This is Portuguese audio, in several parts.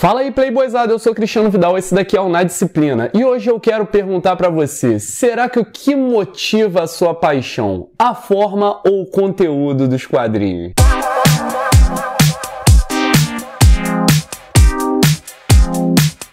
Fala aí, Playboyzada, eu sou Cristiano Vidal, esse daqui é o Na Disciplina. E hoje eu quero perguntar pra você, será que o que motiva a sua paixão? A forma ou o conteúdo dos quadrinhos?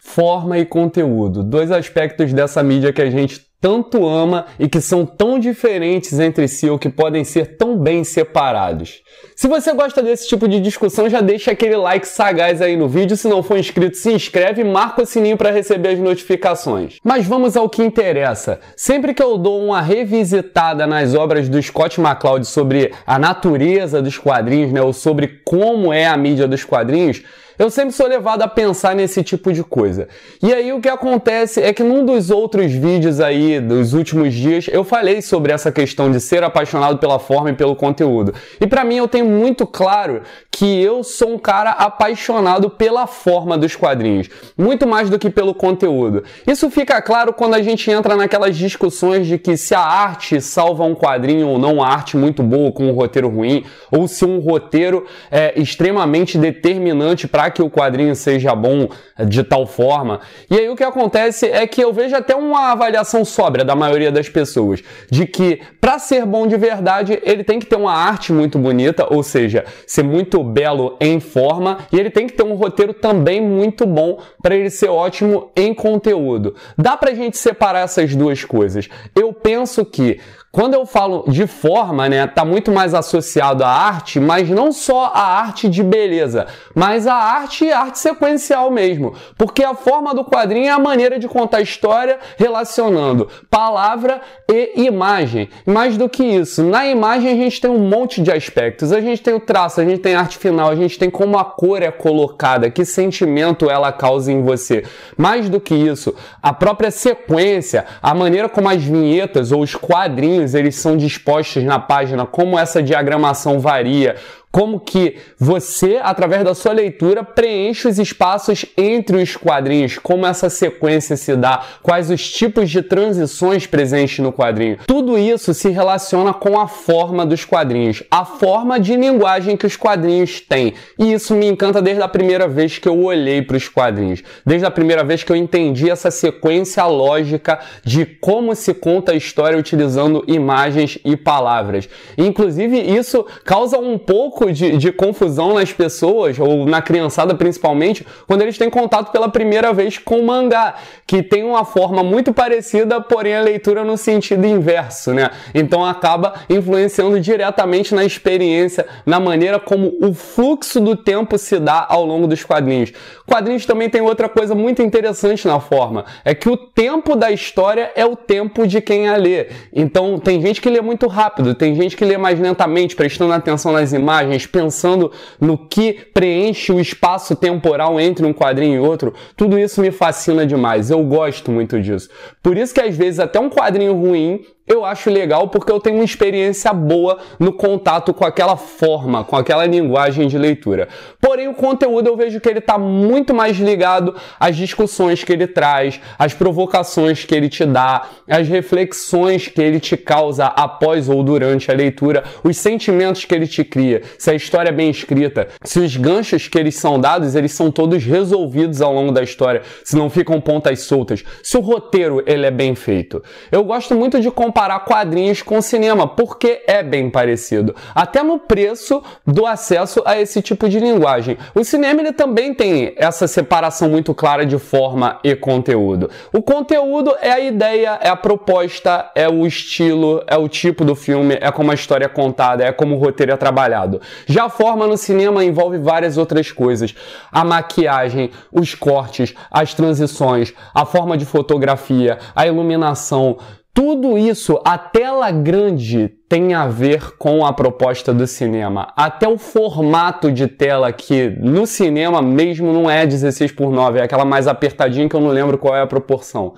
Forma e conteúdo, dois aspectos dessa mídia que a gente tanto ama e que são tão diferentes entre si ou que podem ser tão bem separados. Se você gosta desse tipo de discussão, já deixa aquele like sagaz aí no vídeo. Se não for inscrito, se inscreve e marca o sininho para receber as notificações. Mas vamos ao que interessa. Sempre que eu dou uma revisitada nas obras do Scott McCloud sobre a natureza dos quadrinhos, né, ou sobre como é a mídia dos quadrinhos, eu sempre sou levado a pensar nesse tipo de coisa. E aí o que acontece é que num dos outros vídeos aí dos últimos dias eu falei sobre essa questão de ser apaixonado pela forma e pelo conteúdo. E pra mim eu tenho muito claro que eu sou um cara apaixonado pela forma dos quadrinhos, muito mais do que pelo conteúdo. Isso fica claro quando a gente entra naquelas discussões de que se a arte salva um quadrinho ou não, uma arte muito boa com um roteiro ruim, ou se um roteiro é extremamente determinante para que o quadrinho seja bom de tal forma. E aí o que acontece é que eu vejo até uma avaliação sóbria da maioria das pessoas, de que para ser bom de verdade, ele tem que ter uma arte muito bonita, ou seja, ser muito belo em forma, e ele tem que ter um roteiro também muito bom para ele ser ótimo em conteúdo. Dá pra gente separar essas duas coisas. Eu penso que quando eu falo de forma, né, tá muito mais associado à arte, mas não só a arte de beleza, mas a arte sequencial mesmo. Porque a forma do quadrinho é a maneira de contar a história relacionando palavra e imagem. Mais do que isso, na imagem a gente tem um monte de aspectos. A gente tem o traço, a gente tem a arte final, a gente tem como a cor é colocada, que sentimento ela causa em você. Mais do que isso, a própria sequência, a maneira como as vinhetas ou os quadrinhos eles são dispostos na página, como essa diagramação varia, como que você, através da sua leitura, preenche os espaços entre os quadrinhos, como essa sequência se dá, quais os tipos de transições presentes no quadrinho. Tudo isso se relaciona com a forma dos quadrinhos, a forma de linguagem que os quadrinhos têm. E isso me encanta desde a primeira vez que eu olhei para os quadrinhos, desde a primeira vez que eu entendi essa sequência lógica de como se conta a história utilizando imagens e palavras. Inclusive, isso causa um pouco de confusão nas pessoas, ou na criançada principalmente, quando eles têm contato pela primeira vez com o mangá, que tem uma forma muito parecida, porém a leitura no sentido inverso, né? Então acaba influenciando diretamente na experiência, na maneira como o fluxo do tempo se dá ao longo dos quadrinhos. Quadrinhos também tem outra coisa muito interessante na forma, é que o tempo da história é o tempo de quem a lê. Então tem gente que lê muito rápido, tem gente que lê mais lentamente, prestando atenção nas imagens, pensando no que preenche o espaço temporal entre um quadrinho e outro. Tudo isso me fascina demais, eu gosto muito disso. Por isso que às vezes até um quadrinho ruim eu acho legal, porque eu tenho uma experiência boa no contato com aquela forma, com aquela linguagem de leitura. Porém, o conteúdo eu vejo que ele está muito mais ligado às discussões que ele traz, às provocações que ele te dá, às reflexões que ele te causa após ou durante a leitura, os sentimentos que ele te cria, se a história é bem escrita, se os ganchos que eles são dados, eles são todos resolvidos ao longo da história, se não ficam pontas soltas, se o roteiro ele é bem feito. Eu gosto muito de comparar quadrinhos com cinema, porque é bem parecido. Até no preço do acesso a esse tipo de linguagem. O cinema ele também tem essa separação muito clara de forma e conteúdo. O conteúdo é a ideia, é a proposta, é o estilo, é o tipo do filme, é como a história é contada, é como o roteiro é trabalhado. Já a forma no cinema envolve várias outras coisas. A maquiagem, os cortes, as transições, a forma de fotografia, a iluminação. Tudo isso, a tela grande tem a ver com a proposta do cinema. Até o formato de tela, que no cinema mesmo não é 16:9, é aquela mais apertadinha que eu não lembro qual é a proporção.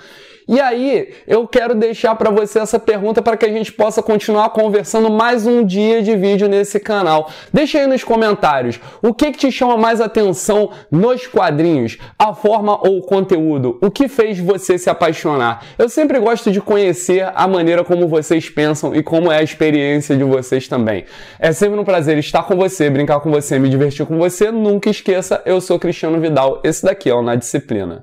E aí, eu quero deixar para você essa pergunta para que a gente possa continuar conversando mais um dia de vídeo nesse canal. Deixa aí nos comentários, o que te chama mais atenção nos quadrinhos? A forma ou o conteúdo? O que fez você se apaixonar? Eu sempre gosto de conhecer a maneira como vocês pensam e como é a experiência experiência de vocês também. É sempre um prazer estar com você, brincar com você, me divertir com você. Nunca esqueça, eu sou Cristiano Vidal, esse daqui é o Na Disciplina.